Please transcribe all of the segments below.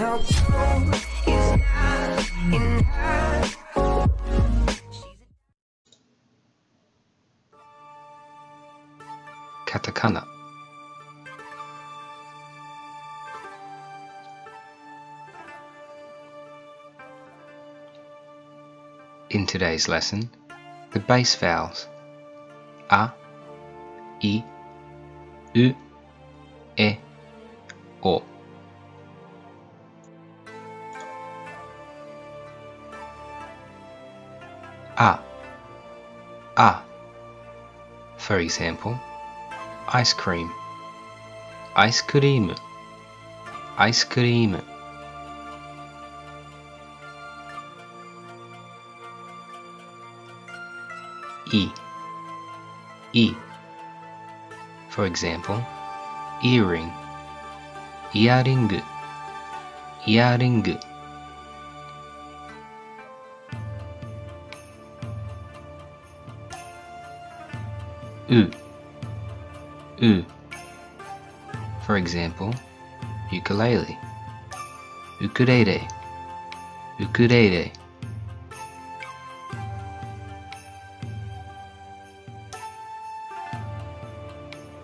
how cold is not enough. Katakana. In today's lesson, the base vowels a, I, U, E, O. A. For example, ice cream, aisukuriimu, aisukuriimu. I. For example, earring, iyaringu, iyaringu. U. For example, ukulele, ukulele, ukulele.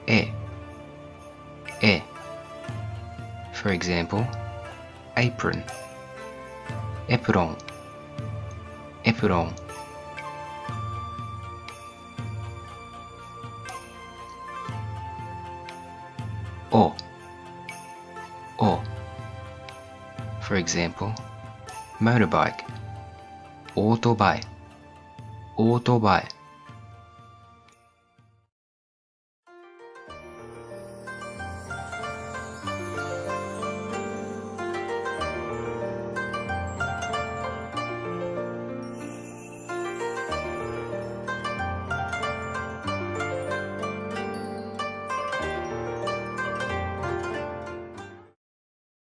E. For example, apron, apron, apron. O. For example, motorbike, ootobai, ootobai.